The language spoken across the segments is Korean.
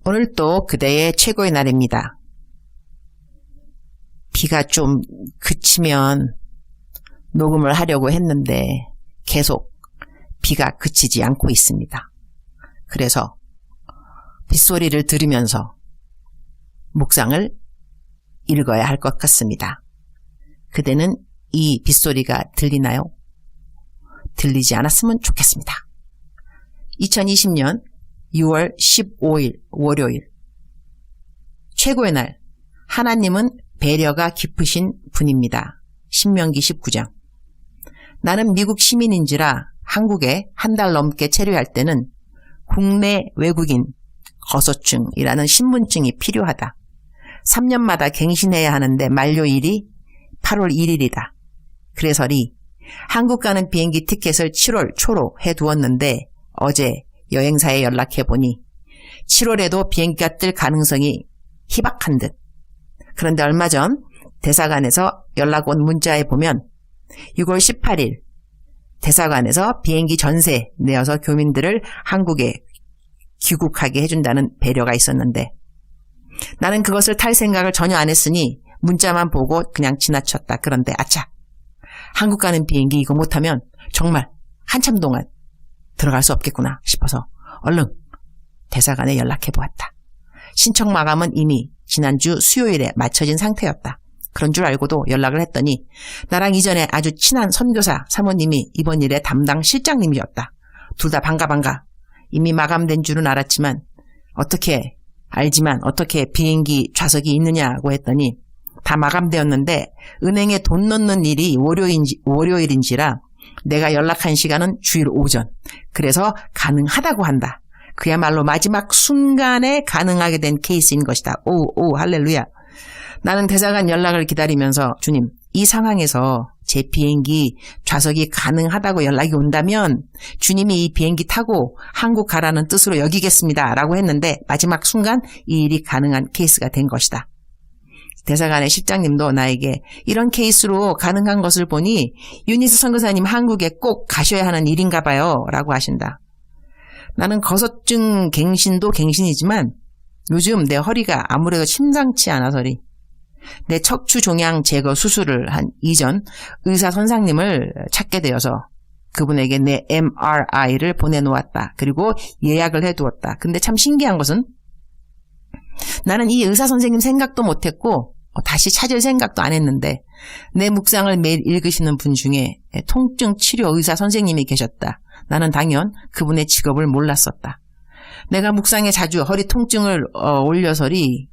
오늘 또 그대의 최고의 날입니다. 비가 좀 그치면 녹음을 하려고 했는데 계속 비가 그치지 않고 있습니다. 그래서 빗소리를 들으면서 묵상을 읽어야 할 것 같습니다. 그대는 이 빗소리가 들리나요? 들리지 않았으면 좋겠습니다. 2020년 6월 15일 월요일, 최고의 날, 하나님은 배려가 깊으신 분입니다. 신명기 19장. 나는 미국 시민인지라 한국에 한 달 넘게 체류할 때는 국내 외국인 거소증이라는 신분증이 필요하다. 3년마다 갱신해야 하는데 만료일이 8월 1일이다. 그래서리 한국 가는 비행기 티켓을 7월 초로 해두었는데 어제 여행사에 연락해보니 7월에도 비행기가 뜰 가능성이 희박한 듯. 그런데 얼마 전 대사관에서 연락 온 문자에 보면 6월 18일 대사관에서 비행기 전세 내어서 교민들을 한국에 귀국하게 해준다는 배려가 있었는데 나는 그것을 탈 생각을 전혀 안 했으니 문자만 보고 그냥 지나쳤다. 그런데 아차, 한국 가는 비행기 이거 못하면 정말 한참 동안 들어갈 수 없겠구나 싶어서 얼른 대사관에 연락해보았다. 신청 마감은 이미 지난주 수요일에 마쳐진 상태였다. 그런 줄 알고도 연락을 했더니 나랑 이전에 아주 친한 선교사 사모님이 이번 일의 담당 실장님이었다. 둘 다 반가. 이미 마감된 줄은 알았지만 어떻게 비행기 좌석이 있느냐고 했더니 다 마감되었는데 은행에 돈 넣는 일이 월요일인지라 내가 연락한 시간은 주일 오전. 그래서 가능하다고 한다. 그야말로 마지막 순간에 가능하게 된 케이스인 것이다. 오 할렐루야. 나는 대사관 연락을 기다리면서 주님, 이 상황에서 제 비행기 좌석이 가능하다고 연락이 온다면 주님이 이 비행기 타고 한국 가라는 뜻으로 여기겠습니다 라고 했는데 마지막 순간 이 일이 가능한 케이스가 된 것이다. 대사관의 실장님도 나에게 이런 케이스로 가능한 것을 보니 유니스 선교사님 한국에 꼭 가셔야 하는 일인가 봐요 라고 하신다. 나는 거소증 갱신도 갱신이지만 요즘 내 허리가 아무래도 심상치 않아서리 내 척추 종양 제거 수술을 한 이전 의사 선생님을 찾게 되어서 그분에게 내 MRI를 보내놓았다. 그리고 예약을 해두었다. 근데 참 신기한 것은 나는 이 의사 선생님 생각도 못했고 다시 찾을 생각도 안 했는데 내 묵상을 매일 읽으시는 분 중에 통증 치료 의사 선생님이 계셨다. 나는 당연 그분의 직업을 몰랐었다. 내가 묵상에 자주 허리 통증을 올려서리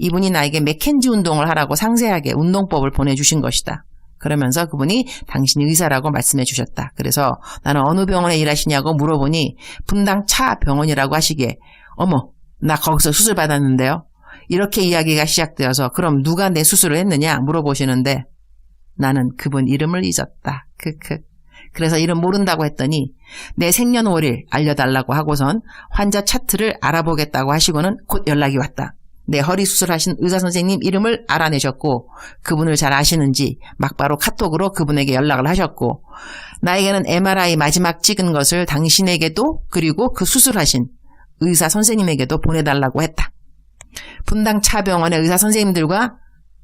이분이 나에게 맥켄지 운동을 하라고 상세하게 운동법을 보내주신 것이다. 그러면서 그분이 당신이 의사라고 말씀해 주셨다. 그래서 나는 어느 병원에 일하시냐고 물어보니 분당 차 병원이라고 하시기에 어머, 나 거기서 수술 받았는데요. 이렇게 이야기가 시작되어서 그럼 누가 내 수술을 했느냐 물어보시는데 나는 그분 이름을 잊었다. 그래서 이름 모른다고 했더니 내 생년월일 알려달라고 하고선 환자 차트를 알아보겠다고 하시고는 곧 연락이 왔다. 내 허리 수술하신 의사 선생님 이름을 알아내셨고 그분을 잘 아시는지 막바로 카톡으로 그분에게 연락을 하셨고 나에게는 MRI 마지막 찍은 것을 당신에게도 그리고 그 수술하신 의사 선생님에게도 보내달라고 했다. 분당 차병원의 의사 선생님들과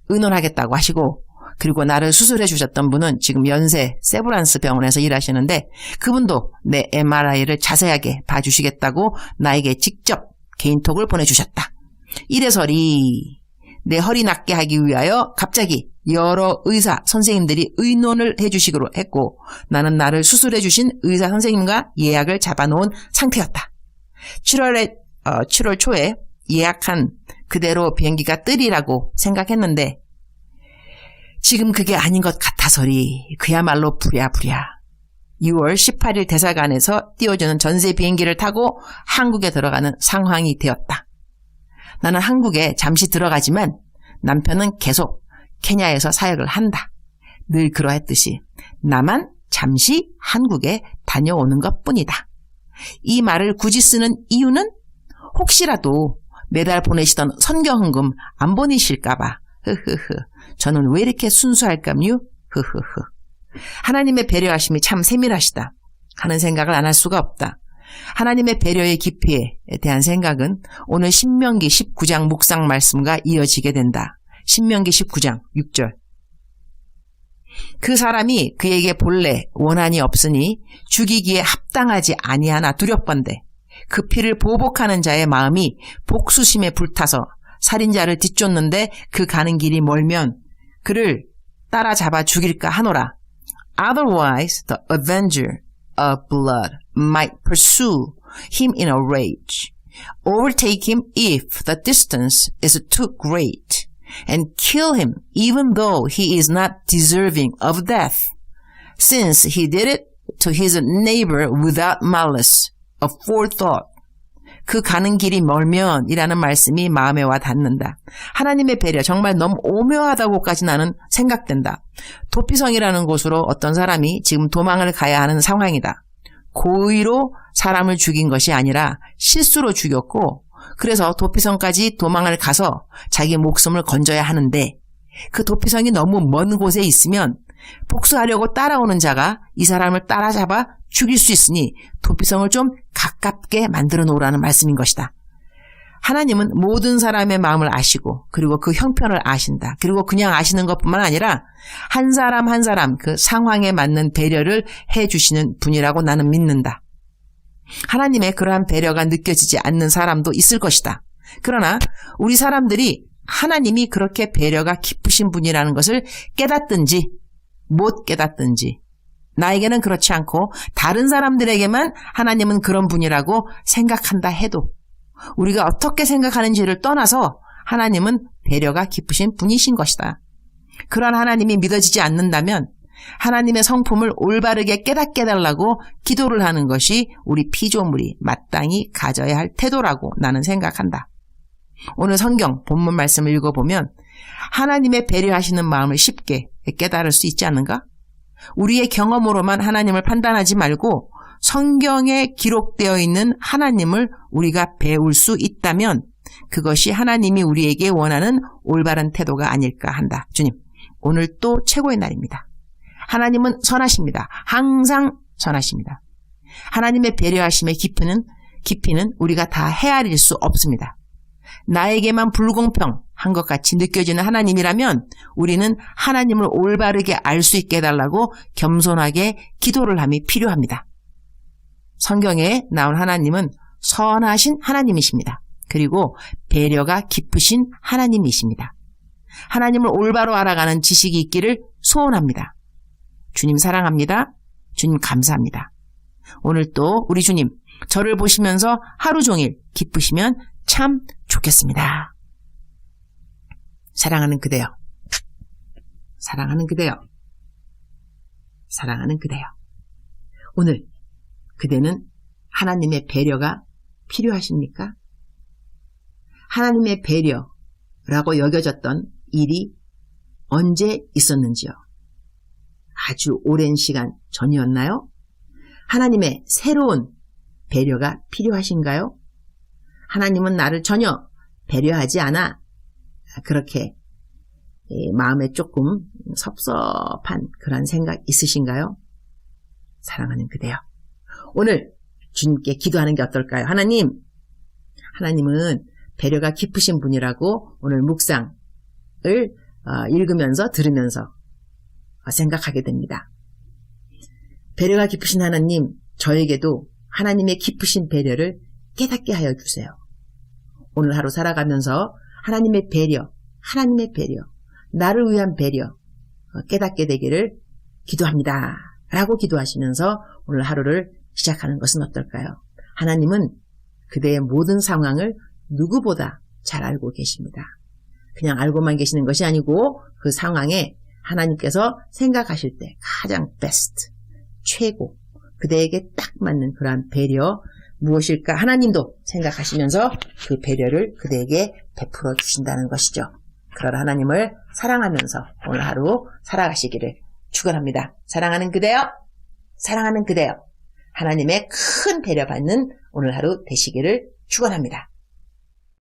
의논하겠다고 하시고 그리고 나를 수술해 주셨던 분은 지금 연세 세브란스 병원에서 일하시는데 그분도 내 MRI를 자세하게 봐주시겠다고 나에게 직접 개인톡을 보내주셨다. 이래서리 내 허리 낫게 하기 위하여 갑자기 여러 의사 선생님들이 의논을 해주시기로 했고 나는 나를 수술해 주신 의사 선생님과 예약을 잡아놓은 상태였다. 7월 초에 예약한 그대로 비행기가 뜨리라고 생각했는데 지금 그게 아닌 것 같아서리 그야말로 부랴부랴 6월 18일 대사관에서 띄워주는 전세 비행기를 타고 한국에 들어가는 상황이 되었다. 나는 한국에 잠시 들어가지만 남편은 계속 케냐에서 사역을 한다. 늘 그러했듯이 나만 잠시 한국에 다녀오는 것뿐이다. 이 말을 굳이 쓰는 이유는 혹시라도 매달 보내시던 선교헌금 안 보내실까봐. 저는 왜 이렇게 순수할까요? 하나님의 배려하심이 참 세밀하시다 하는 생각을 안 할 수가 없다. 하나님의 배려의 깊이에 대한 생각은 오늘 신명기 19장 묵상 말씀과 이어지게 된다. 신명기 19장 6절. 그 사람이 그에게 본래 원한이 없으니 죽이기에 합당하지 아니하나 두렵건대 그 피를 보복하는 자의 마음이 복수심에 불타서 살인자를 뒤쫓는데 그 가는 길이 멀면 그를 따라잡아 죽일까 하노라. Otherwise the avenger of blood might pursue him in a rage, overtake him if the distance is too great, and kill him even though he is not deserving of death, since he did it to his neighbor without malice, aforethought. 그 가는 길이 멀면 이라는 말씀이 마음에 와 닿는다. 하나님의 배려 정말 너무 오묘하다고까지 나는 생각된다. 도피성이라는 곳으로 어떤 사람이 지금 도망을 가야 하는 상황이다. 고의로 사람을 죽인 것이 아니라 실수로 죽였고 그래서 도피성까지 도망을 가서 자기 목숨을 건져야 하는데 그 도피성이 너무 먼 곳에 있으면 복수하려고 따라오는 자가 이 사람을 따라잡아 죽일 수 있으니 도피성을 좀 가깝게 만들어 놓으라는 말씀인 것이다. 하나님은 모든 사람의 마음을 아시고 그리고 그 형편을 아신다. 그리고 그냥 아시는 것뿐만 아니라 한 사람 한 사람 그 상황에 맞는 배려를 해주시는 분이라고 나는 믿는다. 하나님의 그러한 배려가 느껴지지 않는 사람도 있을 것이다. 그러나 우리 사람들이 하나님이 그렇게 배려가 깊으신 분이라는 것을 깨닫든지 못 깨닫든지 나에게는 그렇지 않고 다른 사람들에게만 하나님은 그런 분이라고 생각한다 해도 우리가 어떻게 생각하는지를 떠나서 하나님은 배려가 깊으신 분이신 것이다. 그러한 하나님이 믿어지지 않는다면 하나님의 성품을 올바르게 깨닫게 해달라고 기도를 하는 것이 우리 피조물이 마땅히 가져야 할 태도라고 나는 생각한다. 오늘 성경 본문 말씀을 읽어보면 하나님의 배려하시는 마음을 쉽게 깨달을 수 있지 않는가? 우리의 경험으로만 하나님을 판단하지 말고 성경에 기록되어 있는 하나님을 우리가 배울 수 있다면 그것이 하나님이 우리에게 원하는 올바른 태도가 아닐까 한다. 주님, 오늘 또 최고의 날입니다. 하나님은 선하십니다. 항상 선하십니다. 하나님의 배려하심의 깊이는 우리가 다 헤아릴 수 없습니다. 나에게만 불공평한 것 같이 느껴지는 하나님이라면 우리는 하나님을 올바르게 알 수 있게 해달라고 겸손하게 기도를 함이 필요합니다. 성경에 나온 하나님은 선하신 하나님이십니다. 그리고 배려가 깊으신 하나님이십니다. 하나님을 올바로 알아가는 지식이 있기를 소원합니다. 주님 사랑합니다. 주님 감사합니다. 오늘 또 우리 주님 저를 보시면서 하루 종일 기쁘시면 참 좋겠습니다. 사랑하는 그대여. 사랑하는 그대여. 사랑하는 그대여. 오늘 그대는 하나님의 배려가 필요하십니까? 하나님의 배려라고 여겨졌던 일이 언제 있었는지요? 아주 오랜 시간 전이었나요? 하나님의 새로운 배려가 필요하신가요? 하나님은 나를 전혀 배려하지 않아. 그렇게 마음에 조금 섭섭한 그런 생각 있으신가요? 사랑하는 그대여. 오늘 주님께 기도하는 게 어떨까요? 하나님은 배려가 깊으신 분이라고 오늘 묵상을 읽으면서 들으면서 생각하게 됩니다. 배려가 깊으신 하나님, 저에게도 하나님의 깊으신 배려를 깨닫게 하여 주세요. 오늘 하루 살아가면서 하나님의 배려, 나를 위한 배려 깨닫게 되기를 기도합니다. 라고 기도하시면서 오늘 하루를 시작하는 것은 어떨까요? 하나님은 그대의 모든 상황을 누구보다 잘 알고 계십니다. 그냥 알고만 계시는 것이 아니고 그 상황에 하나님께서 생각하실 때 가장 베스트, 최고, 그대에게 딱 맞는 그러한 배려 무엇일까 하나님도 생각하시면서 그 배려를 그대에게 베풀어 주신다는 것이죠. 그러나 하나님을 사랑하면서 오늘 하루 살아가시기를 축원합니다. 사랑하는 그대여, 하나님의 큰 배려받는 오늘 하루 되시기를 축원합니다.